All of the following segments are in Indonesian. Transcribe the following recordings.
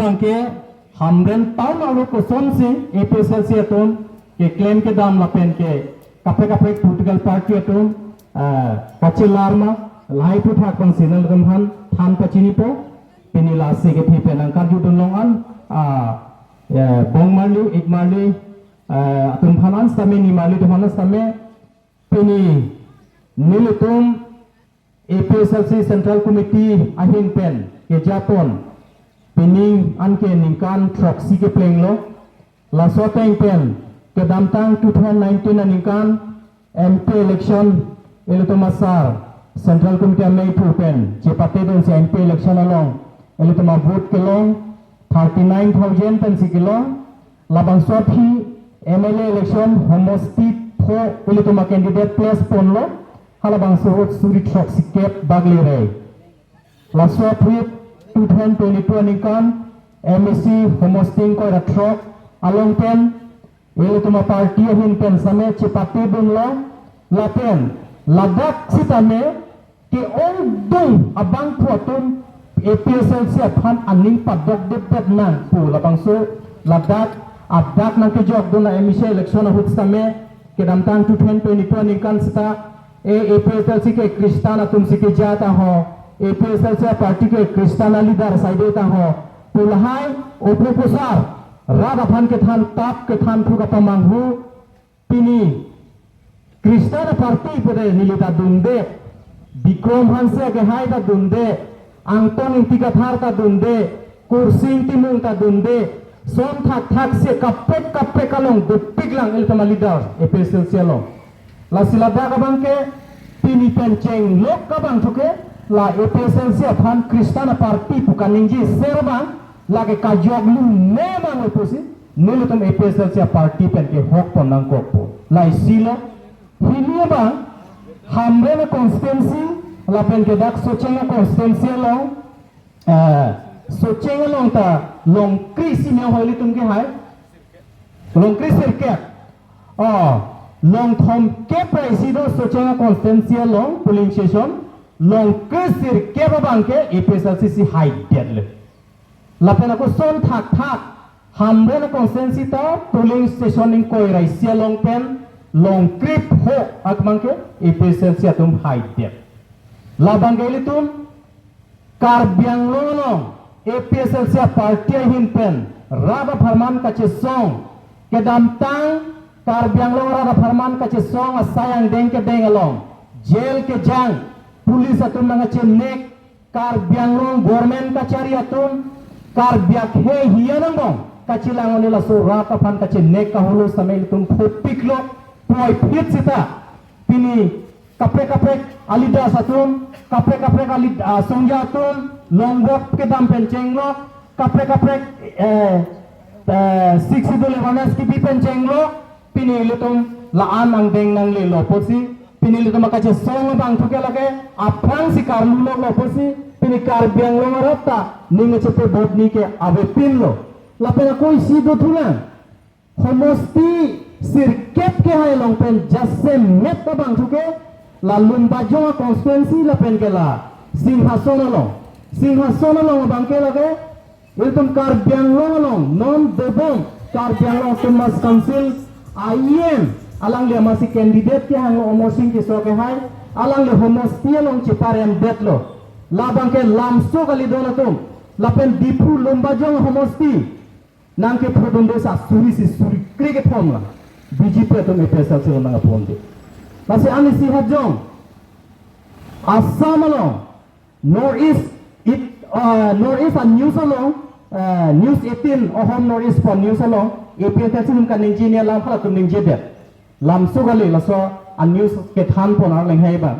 bangke hamren taun lalu koson si APSLC atum ke claim ke dam lapen ke kape political party atum kacil larma lai tu thak pang sinal gamhan than kacini po pinila se ke thi penang kar ju donlongan bong marli ik marli atum phanan same ni marli to phanan same pini nilutum APSLC Central Committee ahin pen ke Japon pining anke ningkan troksi ke pleng lo la so teng pen ke damtang 2019 ningkan MP election elito masar Central Committee mai thu pen chepate don se MP election along elito ma vote ke long 39,000 pen si kilo labang so thi MLA election homosti pho elito ma candidate plus pon lo halabang so suri troksi ke bagli re la so thi 2022 nikan MEC homosting ko ratrok along pen ele tuma party hin pen same chipati bun lo lapen ladak sitame ke ondung abang photum APSLC phan aning padok depet na pu labang so ladak adak nang ke jog dun MEC election hut same ke damtang 2022 nikan sita APSLC ke kristana tum sike jata ho APSLC party के क्रिस्टाना लीडर साइडे ता हो पुलहाय ओप्रोपोसर राधाफान के थान ताप के थान फुका पमांगु पिनी क्रिस्टाना पार्टी परे निलिता दुंदे बिक्रम हंसे के हाय ता दुंदे अंतोन इंतिका थार ता दुंदे कुर्सिंग तिमुंग ता दुंदे सोम थाक थाक से कप्पे कलोंग दुपिकलांग इलतमा लीडर APSLC लो ला सिलादा kabang के पिनी पेंचेंग लोक kabang थुके la APSLC phan Kristana party bukan ninji serban lagi kajog lu memang oposi nulutum APSLC party pen ke hok ponang kopo la silo hinia bang hamre na constituency la pen ke dak sochenga constituency sochenga long ta long krisi me hoili tum ke hai long krisi ke long thom ke presido sochenga constituency long polling station long kesir ke babang ke APSLC si high deadle lapen aku son thak hamre na consensi ta polling stationing koi rai sia long pen long krip ho akmang ke APSLC atum high dead labang ke litum karbyang long APSLC party hin pen raba farman kache song ke damtang karbyang long raba farman kache song asayang deng ke deng along jail ke jang police अतुम नंगा नेक कार ब्यांगलों गवर्नमेंट कचहरी अतुम car back हे हिया नंगों कचिलांगों ने लसो रात अपन कचे नेक का होलो समय तुम फोपिक लो पोई फिट सिता पिनी कपड़े अलिदा सतुम कपड़े अलिदा सोंजा अतुम लॉन्गवॉक के दाम पेंचेंग लो कपड़े सिक्स डोले वनस की भी पेंचेंग लो पिनी ले तुम लान अंगेंग नंग ले लो पोसी pini lu tuma kace song bang thuke lage aprang si karlu lo posi pini kar biang lo rata ninge chepe bodni ke ave pin lo lapena koi si do thuna homosti sirket ke hai long pen jasse met bang thuke la lumba jo constituency lapen ke la singhasona lo bang ke lage welcome kar biang lo non debong kar biang lo semas council IM alang le masih candidate ke hang omosing ke so ke hai alang le homostia long ciparem bet lo labang ke lamso kali donatum lapen dipu lomba jong homosti nang ke produndo sa suri cricket form la BJP to me pesa se nang ponde masih ani si hajong Assam lo northeast and news along news 18 ohom northeast for news along APSLC tum kan engineer lam pala tum ning jebet lamsu kali laso an news ke than ponar leng hai ba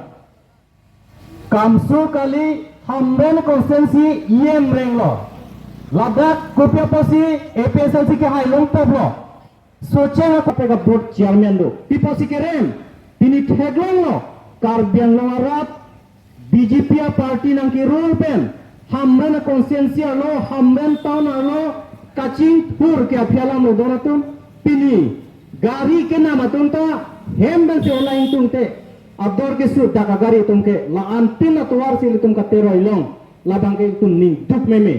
kamsu kali hamren constituency yem reng lo ladak kopya posi APSLC ke hai long tablo soche na kope ka board chairman do piposi ke rem tini theglong lo karbyang lo arat BJP party nang ki rule pen hamren constituency lo hamren town lo kaching pur ke aphiala mo donatum pini गाड़ी के नाम तुमता हेम बन से ऑनलाइन तुमते अदर के सु दाका गाड़ी तुमके ला अंतिम अतवार से तुम का तेरो इलोंग ला बंके तुम नी दुख में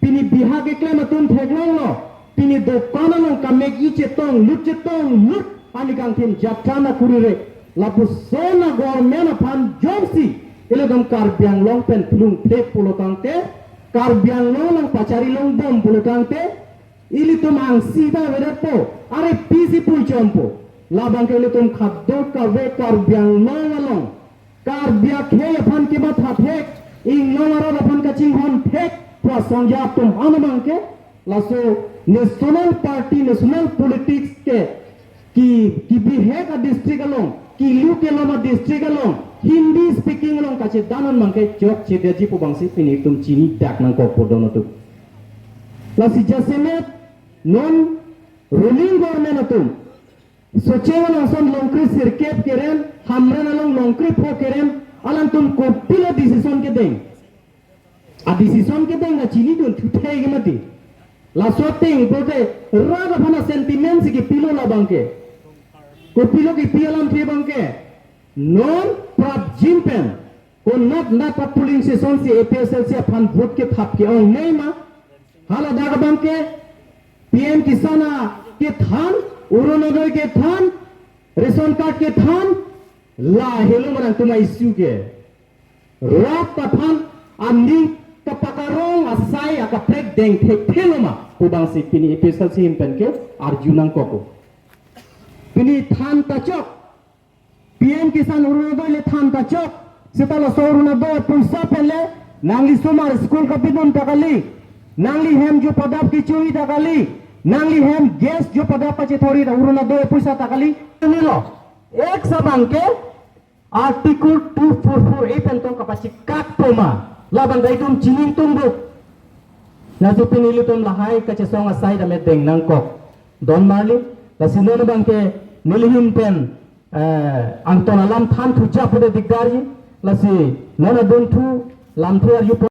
pini biha ke claim atun theglong lo pini dokana long kamegi chetong lut ani kang tim jatrana kurire lapu sona gormena pan jomsi ile dom karbiang long pen plung plek pulotangte karbiang long pacari long bom pulotangte ili tum ang sida wedapo are peaceful jompo labang ke ili tum khaddo karbe karbiang long karbiak he aphan ke bat hathek ing long aphan ka ching hon thek pra songja tum anamang ke laso national party national politics ke ki bihe ka district along ki lu ke lama district along Hindi speaking along kache danan mangke jok chede ji pubangsi pini tum chini dak nang ko podono tu lasi jasemet non ruling government atum sochewan ason longkri sirkep keren hamran along longkri pro keren alan tum kopila decision ke deng a decision ke deng na chini dun thuthe ge mati la soteng bote raga phana sentiments ki pilo la bangke ko pilo ki pialam thre bangke non prab jimpen ko not pa polling session si APSL si phan vote ke thap ke ong nei ma hala daga bangke PM kisana ke than uronodoi ke than ration card ke than la helo marang tuma issue ke rap pa than amni ka pakarong asai aka prek deng thek theloma ubang si pini APSL si impen ke arjunang koko pini than tachok PM Kisan Urunodoi le than tachok setala sorunodoi puisa pele nangli sumar school ka bidon takali nangli hem jo padap ki chui takali nangli hem gas jo padap pa chethori urunodoi puisa takali nilo ek sabang ke article 244 ipen tong kapasi kak toma laban daitum chining tumbuk nazu pinili tum lahai ka chesong asai da medeng nangkok don marli lasinona bangke nilihim pen Anton alam than tu japode digdari lasi nona don tu lam tu